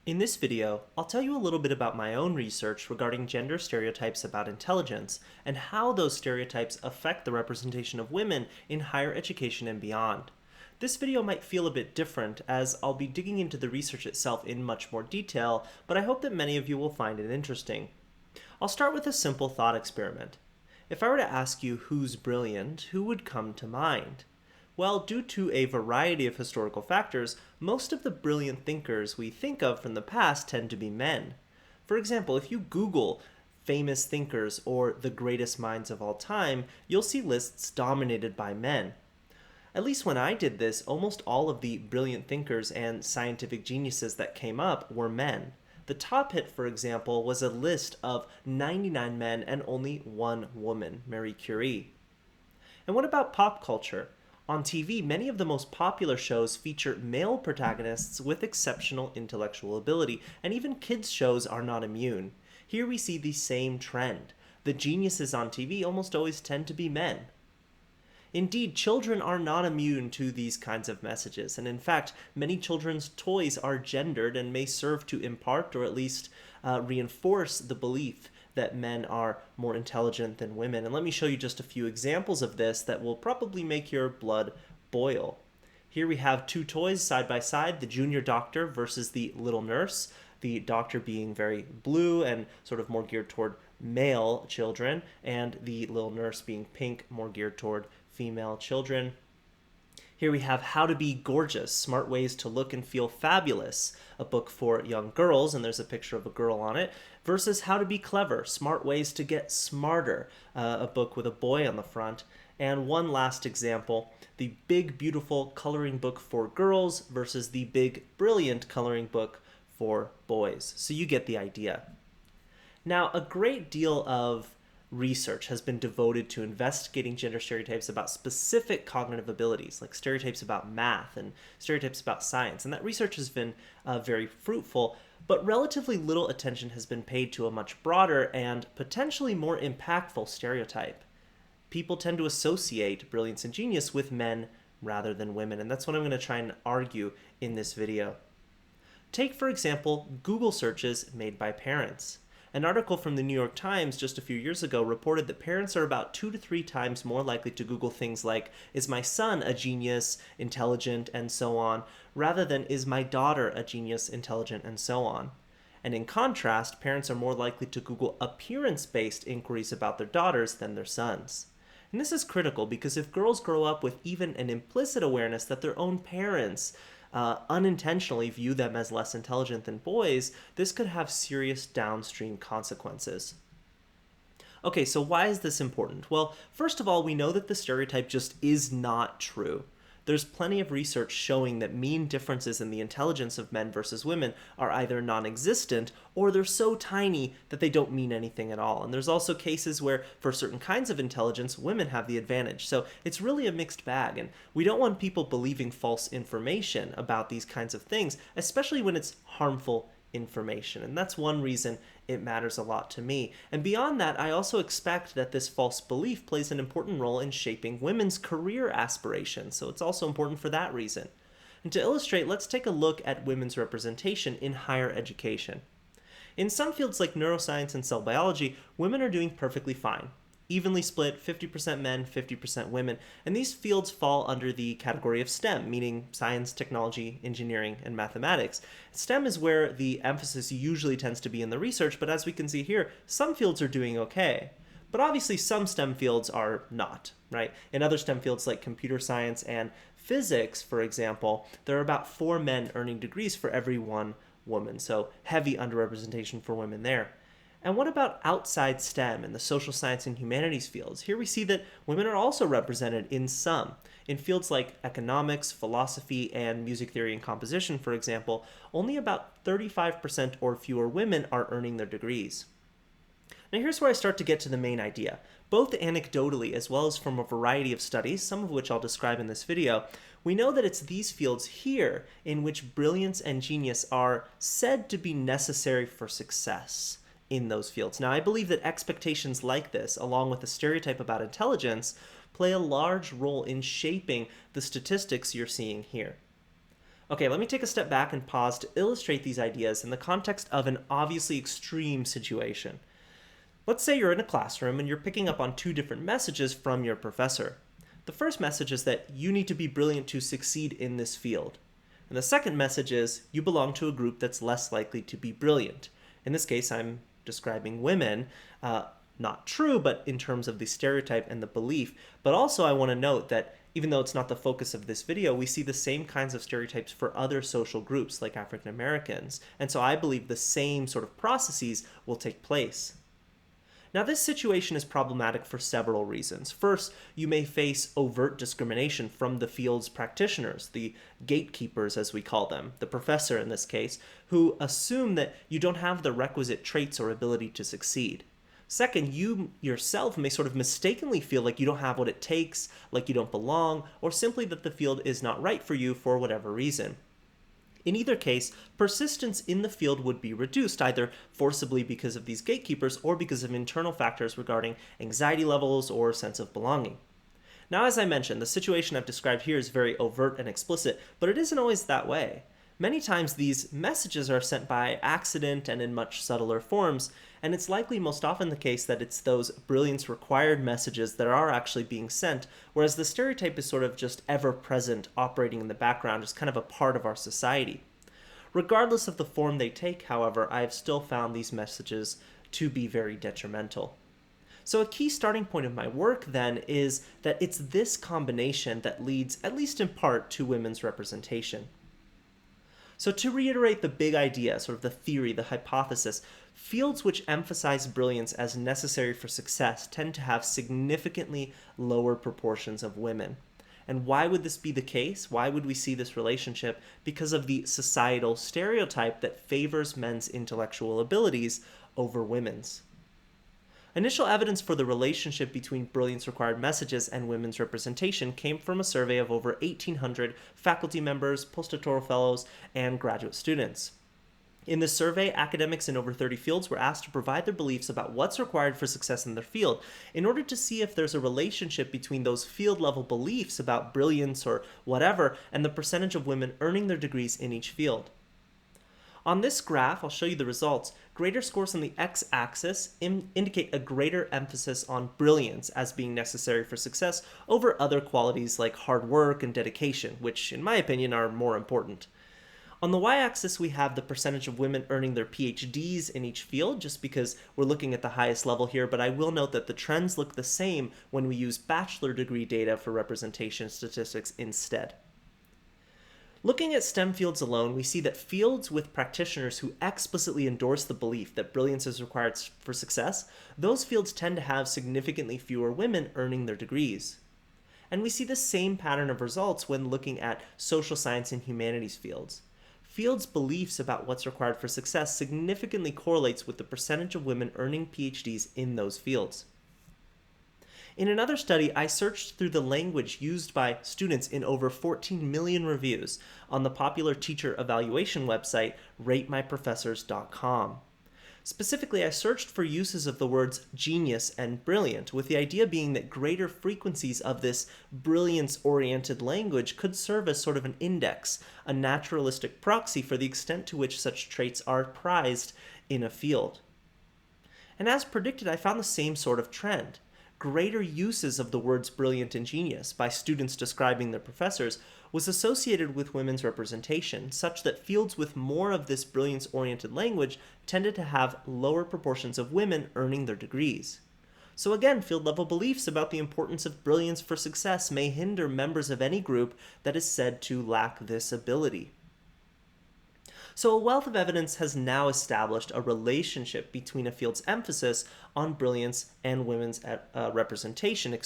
In this video, I'll tell you a little bit about my own research regarding gender stereotypes about intelligence and how those stereotypes affect the representation of women in higher education and beyond. This video might feel a bit different as I'll be digging into the research itself in much more detail, but I hope that many of you will find it interesting. I'll start with a simple thought experiment. If I were to ask you who's brilliant, who would come to mind? Well, due to a variety of historical factors, most of the brilliant thinkers we think of from the past tend to be men. For example, if you Google famous thinkers or the greatest minds of all time, you'll see lists dominated by men. At least when I did this, almost all of the brilliant thinkers and scientific geniuses that came up were men. The top hit, for example, was a list of 99 men and only one woman, Marie Curie. And what about pop culture? On TV, many of the most popular shows feature male protagonists with exceptional intellectual ability, and even kids' shows are not immune. Here we see the same trend. The geniuses on TV almost always tend to be men. Indeed, children are not immune to these kinds of messages, and in fact, many children's toys are gendered and may serve to impart or at least reinforce the belief that men are more intelligent than women. And let me show you just a few examples of this that will probably make your blood boil. Here we have two toys side by side, the junior doctor versus the little nurse, the doctor being very blue and sort of more geared toward male children, and the little nurse being pink, more geared toward female children. Here we have How to Be Gorgeous, Smart Ways to Look and Feel Fabulous, a book for young girls, and there's a picture of a girl on it, versus How to Be Clever, Smart Ways to Get Smarter, a book with a boy on the front. And one last example, the Big Beautiful Coloring Book for Girls versus the Big Brilliant Coloring Book for Boys. So you get the idea. Now, a great deal of research has been devoted to investigating gender stereotypes about specific cognitive abilities, like stereotypes about math and stereotypes about science. And that research has been very fruitful, but relatively little attention has been paid to a much broader and potentially more impactful stereotype. People tend to associate brilliance and genius with men rather than women, and that's what I'm going to try and argue in this video. Take, for example, Google searches made by parents. An article from the New York Times just a few years ago reported that parents are about 2 to 3 times more likely to Google things like, is my son a genius, intelligent, and so on, rather than, is my daughter a genius, intelligent, and so on. And in contrast, parents are more likely to Google appearance-based inquiries about their daughters than their sons. And this is critical because if girls grow up with even an implicit awareness that their own parents unintentionally view them as less intelligent than boys, this could have serious downstream consequences. Okay, so why is this important? Well, first of all, we know that the stereotype just is not true. There's plenty of research showing that mean differences in the intelligence of men versus women are either non-existent or they're so tiny that they don't mean anything at all. And there's also cases where, for certain kinds of intelligence, women have the advantage. So it's really a mixed bag, and we don't want people believing false information about these kinds of things, especially when it's harmful information. And that's one reason it matters a lot to me. And beyond that, I also expect that this false belief plays an important role in shaping women's career aspirations. So it's also important for that reason. And to illustrate, let's take a look at women's representation in higher education. In some fields like neuroscience and cell biology, women are doing perfectly fine. Evenly split, 50% men, 50% women, and these fields fall under the category of STEM, meaning science, technology, engineering, and mathematics. STEM is where the emphasis usually tends to be in the research, but as we can see here, some fields are doing okay. But obviously some STEM fields are not, right? In other STEM fields like computer science and physics, for example, there are about 4 men earning degrees for every 1 woman, so heavy underrepresentation for women there. And what about outside STEM and the social science and humanities fields? Here we see that women are also represented in some. In fields like economics, philosophy, and music theory and composition, for example, only about 35% or fewer women are earning their degrees. Now here's where I start to get to the main idea. Both anecdotally as well as from a variety of studies, some of which I'll describe in this video, we know that it's these fields here in which brilliance and genius are said to be necessary for success in those fields. Now, I believe that expectations like this, along with the stereotype about intelligence, play a large role in shaping the statistics you're seeing here. Okay, let me take a step back and pause to illustrate these ideas in the context of an obviously extreme situation. Let's say you're in a classroom and you're picking up on two different messages from your professor. The first message is that you need to be brilliant to succeed in this field. And the second message is you belong to a group that's less likely to be brilliant. In this case, I'm describing women. Not true, but in terms of the stereotype and the belief. But also I want to note that even though it's not the focus of this video, we see the same kinds of stereotypes for other social groups like African Americans. And so I believe the same sort of processes will take place. Now, this situation is problematic for several reasons. First, you may face overt discrimination from the field's practitioners, the gatekeepers as we call them, the professor in this case, who assume that you don't have the requisite traits or ability to succeed. Second, you yourself may sort of mistakenly feel like you don't have what it takes, like you don't belong, or simply that the field is not right for you for whatever reason. In either case, persistence in the field would be reduced, either forcibly because of these gatekeepers or because of internal factors regarding anxiety levels or sense of belonging. Now, as I mentioned, the situation I've described here is very overt and explicit, but it isn't always that way. Many times these messages are sent by accident and in much subtler forms, and it's likely most often the case that it's those brilliance required messages that are actually being sent, whereas the stereotype is sort of just ever present, operating in the background as kind of a part of our society. Regardless of the form they take, however, I have still found these messages to be very detrimental. So a key starting point of my work then is that it's this combination that leads, at least in part, to women's representation. So to reiterate the big idea, sort of the theory, the hypothesis, fields which emphasize brilliance as necessary for success tend to have significantly lower proportions of women. And why would this be the case? Why would we see this relationship? Because of the societal stereotype that favors men's intellectual abilities over women's. Initial evidence for the relationship between brilliance required messages and women's representation came from a survey of over 1,800 faculty members, postdoctoral fellows, and graduate students. In this survey, academics in over 30 fields were asked to provide their beliefs about what's required for success in their field in order to see if there's a relationship between those field-level beliefs about brilliance or whatever and the percentage of women earning their degrees in each field. On this graph, I'll show you the results. Greater scores on the x-axis indicate a greater emphasis on brilliance as being necessary for success over other qualities like hard work and dedication, which in my opinion are more important. On the y-axis, we have the percentage of women earning their PhDs in each field, just because we're looking at the highest level here, but I will note that the trends look the same when we use bachelor degree data for representation statistics instead. Looking at STEM fields alone, we see that fields with practitioners who explicitly endorse the belief that brilliance is required for success, those fields tend to have significantly fewer women earning their degrees. And we see the same pattern of results when looking at social science and humanities fields. Fields' beliefs about what's required for success significantly correlates with the percentage of women earning PhDs in those fields. In another study, I searched through the language used by students in over 14 million reviews on the popular teacher evaluation website ratemyprofessors.com. Specifically, I searched for uses of the words genius and brilliant, with the idea being that greater frequencies of this brilliance-oriented language could serve as sort of an index, a naturalistic proxy for the extent to which such traits are prized in a field. And as predicted, I found the same sort of trend. Greater uses of the words brilliant and genius by students describing their professors was associated with women's representation, such that fields with more of this brilliance-oriented language tended to have lower proportions of women earning their degrees. So again, field-level beliefs about the importance of brilliance for success may hinder members of any group that is said to lack this ability. So a wealth of evidence has now established a relationship between a field's emphasis on brilliance and women's representation,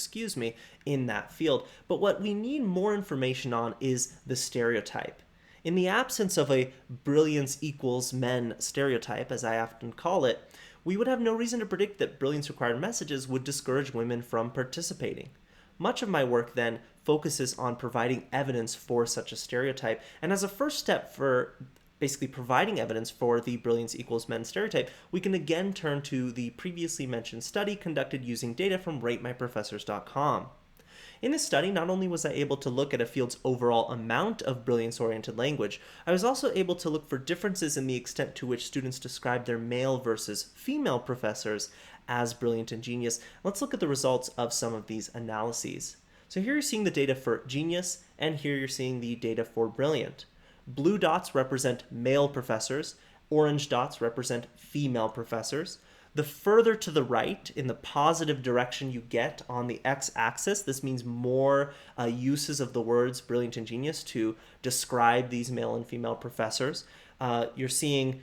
in that field. But what we need more information on is the stereotype. In the absence of a brilliance equals men stereotype, as I often call it, we would have no reason to predict that brilliance required messages would discourage women from participating. Much of my work then focuses on providing evidence for such a stereotype, and as a first step for basically providing evidence for the brilliance equals men stereotype, we can again turn to the previously mentioned study conducted using data from ratemyprofessors.com. In this study, not only was I able to look at a field's overall amount of brilliance-oriented language, I was also able to look for differences in the extent to which students describe their male versus female professors as brilliant and genius. Let's look at the results of some of these analyses. So here you're seeing the data for genius, and here you're seeing the data for brilliant. Blue dots represent male professors, orange dots represent female professors. The further to the right in the positive direction you get on the x-axis, this means more uses of the words brilliant and genius to describe these male and female professors. You're seeing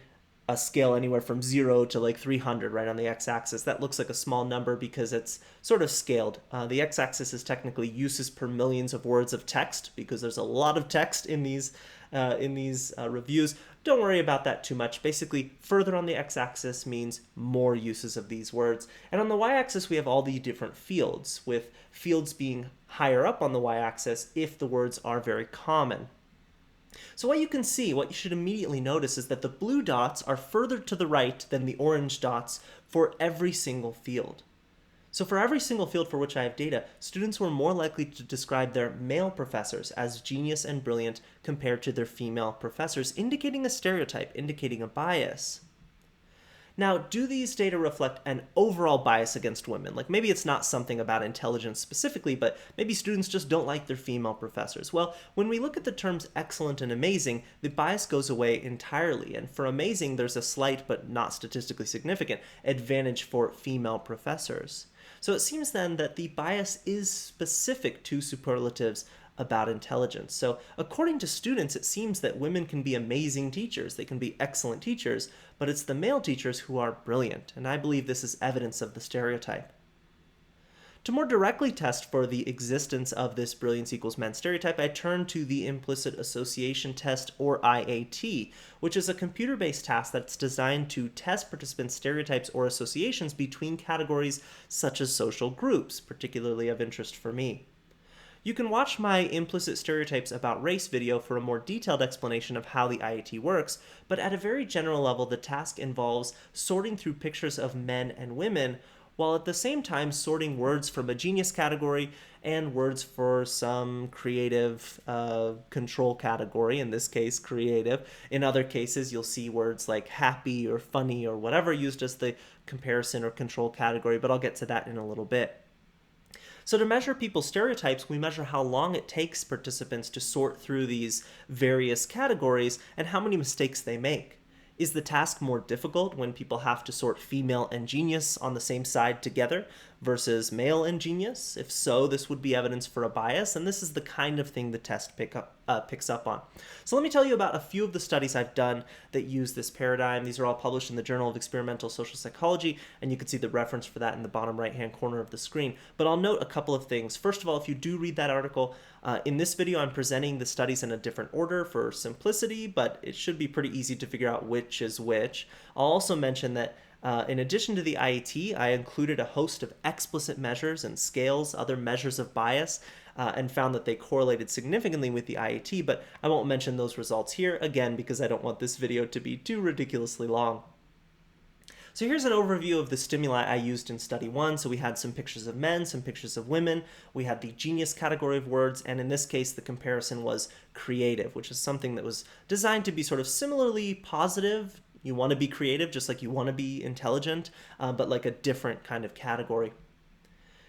a scale anywhere from 0 to like 300 right on the x-axis. That looks like a small number because it's sort of scaled. The x-axis is technically uses per millions of words of text because there's a lot of text in these reviews. Don't worry about that too much. Basically, further on the x-axis means more uses of these words. And on the y-axis, we have all the different fields, with fields being higher up on the y-axis if the words are very common. So what you can see, what you should immediately notice, is that the blue dots are further to the right than the orange dots for every single field. So for every single field for which I have data, students were more likely to describe their male professors as genius and brilliant compared to their female professors, indicating a stereotype, indicating a bias. Now, do these data reflect an overall bias against women? Like maybe it's not something about intelligence specifically, but maybe students just don't like their female professors. Well, when we look at the terms excellent and amazing, the bias goes away entirely. And for amazing, there's a slight but not statistically significant advantage for female professors. So it seems then that the bias is specific to superlatives about intelligence. So according to students, it seems that women can be amazing teachers, they can be excellent teachers, but it's the male teachers who are brilliant, and I believe this is evidence of the stereotype. To more directly test for the existence of this brilliance equals men stereotype, I turn to the Implicit Association Test, or IAT, which is a computer-based task that's designed to test participants' stereotypes or associations between categories such as social groups, particularly of interest for me. You can watch my Implicit Stereotypes about race video for a more detailed explanation of how the IAT works, but at a very general level, the task involves sorting through pictures of men and women, while at the same time sorting words from a genius category and words for some creative control category, in this case creative. In other cases, you'll see words like happy or funny or whatever used as the comparison or control category, but I'll get to that in a little bit. So to measure people's stereotypes, we measure how long it takes participants to sort through these various categories and how many mistakes they make. Is the task more difficult when people have to sort female and genius on the same side together versus male and genius? If so, this would be evidence for a bias, and this is the kind of thing the test picks up on. So let me tell you about a few of the studies I've done that use this paradigm. These are all published in the Journal of Experimental Social Psychology, and you can see the reference for that in the bottom right-hand corner of the screen. But I'll note a couple of things. First of all, if you do read that article, in this video I'm presenting the studies in a different order for simplicity, but it should be pretty easy to figure out which is which. I'll also mention that in addition to the IAT, I included a host of explicit measures and scales, other measures of bias, and found that they correlated significantly with the IAT, but I won't mention those results here, again, because I don't want this video to be too ridiculously long. So here's an overview of the stimuli I used in study 1. So we had some pictures of men, some pictures of women, we had the genius category of words, and in this case the comparison was creative, which is something that was designed to be sort of similarly positive. You want to be creative just like you want to be intelligent, but like a different kind of category.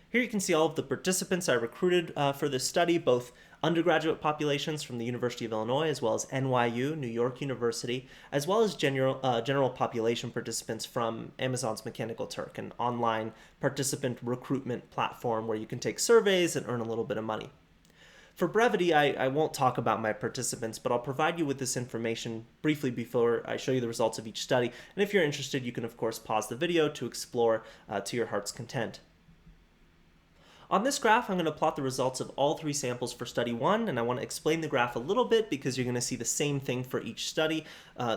Here you can see all of the participants I recruited for this study, both undergraduate populations from the University of Illinois, as well as NYU, New York University, as well as general population participants from Amazon's Mechanical Turk, an online participant recruitment platform where you can take surveys and earn a little bit of money. For brevity, I won't talk about my participants, but I'll provide you with this information briefly before I show you the results of each study. And if you're interested, you can of course pause the video to explore to your heart's content. On this graph, I'm going to plot the results of all 3 samples for study 1, and I want to explain the graph a little bit because you're going to see the same thing for each study,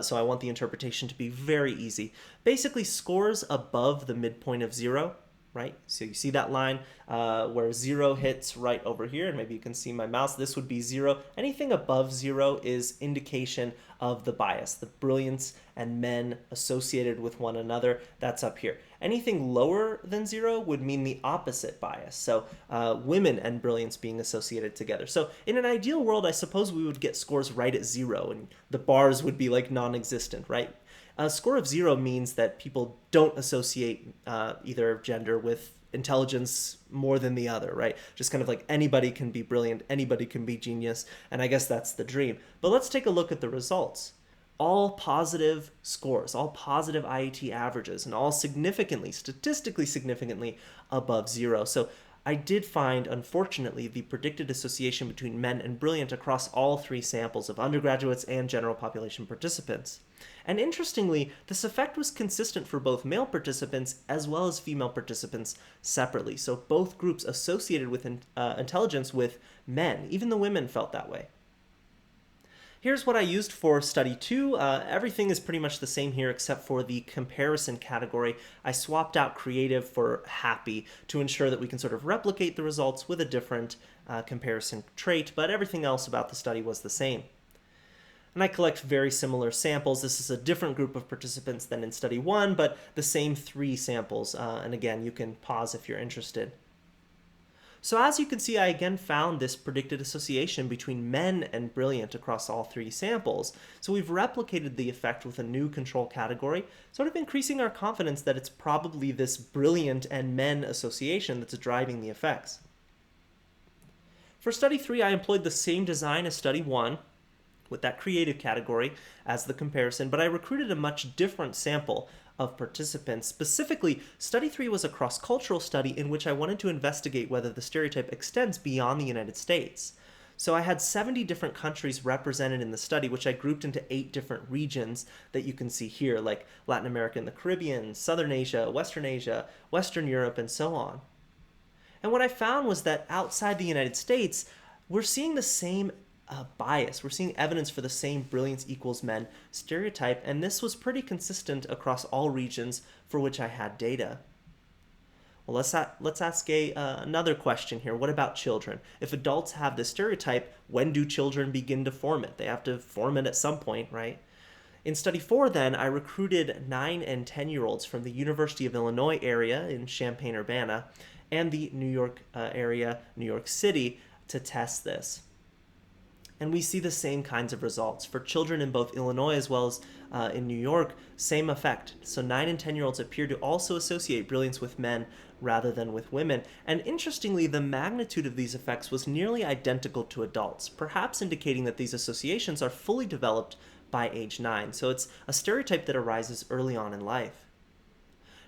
so I want the interpretation to be very easy. Basically, scores above the midpoint of 0, right? So you see that line where 0 hits right over here, and maybe you can see my mouse. This would be 0. Anything above 0 is indication of the bias, the brilliance and men associated with one another. That's up here. Anything lower than 0 would mean the opposite bias, so women and brilliance being associated together. So in an ideal world, I suppose we would get scores right at 0, and the bars would be like non-existent, right? A score of 0 means that people don't associate either gender with intelligence more than the other, right? Just kind of like anybody can be brilliant, anybody can be genius, and I guess that's the dream. But let's take a look at the results. All positive scores, all positive IAT averages, and all significantly, statistically significantly above 0. So I did find, unfortunately, the predicted association between men and brilliant across all 3 samples of undergraduates and general population participants. And interestingly, this effect was consistent for both male participants as well as female participants separately. So both groups associated with intelligence with men, even the women felt that way. Here's what I used for study 2. Everything is pretty much the same here except for the comparison category. I swapped out creative for happy to ensure that we can sort of replicate the results with a different comparison trait, but everything else about the study was the same. And I collect very similar samples. This is a different group of participants than in study 1, but the same 3 samples. And again, you can pause if you're interested. So as you can see, I again found this predicted association between men and brilliant across all 3 samples. So we've replicated the effect with a new control category, sort of increasing our confidence that it's probably this brilliant and men association that's driving the effects. For study 3, I employed the same design as study 1, with that creative category as the comparison, but I recruited a much different sample of participants. Specifically, study 3 was a cross-cultural study in which I wanted to investigate whether the stereotype extends beyond the United States. So I had 70 different countries represented in the study, which I grouped into 8 different regions that you can see here, like Latin America and the Caribbean, Southern Asia, Western Europe, and so on. And what I found was that outside the United States, we're seeing the same bias. We're seeing evidence for the same brilliance equals men stereotype, and this was pretty consistent across all regions for which I had data. Well, let's ask another question here. What about children? If adults have this stereotype, when do children begin to form it? They have to form it at some point, right? In study 4, then, I recruited 9 and 10-year-olds from the University of Illinois area in Champaign-Urbana and the New York area, New York City, to test this. And we see the same kinds of results. For children in both Illinois as well as in New York, same effect. So 9 and 10-year-olds appear to also associate brilliance with men rather than with women. And interestingly, the magnitude of these effects was nearly identical to adults, perhaps indicating that these associations are fully developed by age 9. So it's a stereotype that arises early on in life.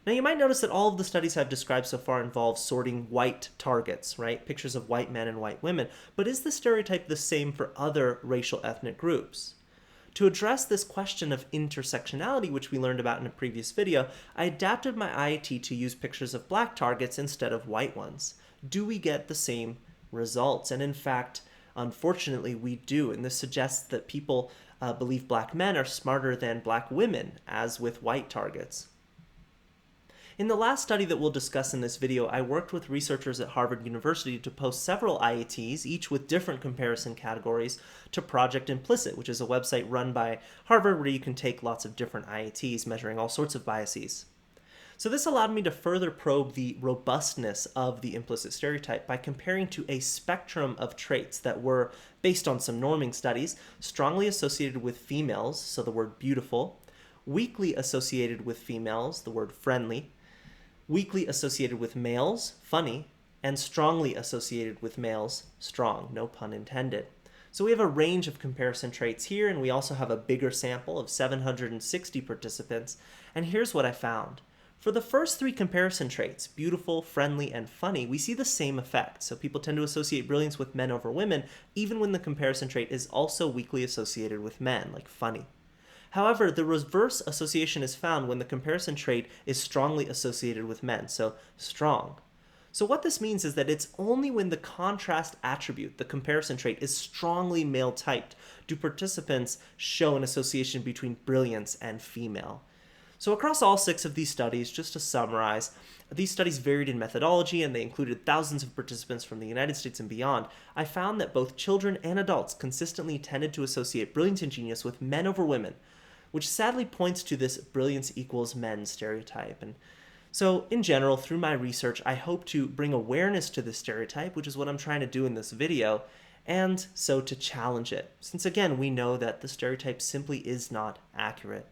Now you might notice that all of the studies I've described so far involve sorting white targets, right? Pictures of white men and white women. But is the stereotype the same for other racial ethnic groups? To address this question of intersectionality, which we learned about in a previous video, I adapted my IAT to use pictures of black targets instead of white ones. Do we get the same results? And in fact, unfortunately, we do. And this suggests that people believe black men are smarter than black women, as with white targets. In the last study that we'll discuss in this video, I worked with researchers at Harvard University to post several IATs, each with different comparison categories, to Project Implicit, which is a website run by Harvard where you can take lots of different IATs measuring all sorts of biases. So this allowed me to further probe the robustness of the implicit stereotype by comparing to a spectrum of traits that were, based on some norming studies, strongly associated with females, so the word beautiful, weakly associated with females, the word friendly, weakly associated with males, funny, and strongly associated with males, strong, no pun intended. So we have a range of comparison traits here, and we also have a bigger sample of 760 participants, and here's what I found. For the first 3 comparison traits, beautiful, friendly, and funny, we see the same effect. So people tend to associate brilliance with men over women, even when the comparison trait is also weakly associated with men, like funny. However, the reverse association is found when the comparison trait is strongly associated with men, so strong. So what this means is that it's only when the contrast attribute, the comparison trait, is strongly male-typed do participants show an association between brilliance and female. So across all 6 of these studies, just to summarize, these studies varied in methodology and they included thousands of participants from the United States and beyond. I found that both children and adults consistently tended to associate brilliance and genius with men over women, which sadly points to this brilliance equals men stereotype. And So, in general, through my research, I hope to bring awareness to this stereotype, which is what I'm trying to do in this video, and so to challenge it, since again, we know that the stereotype simply is not accurate.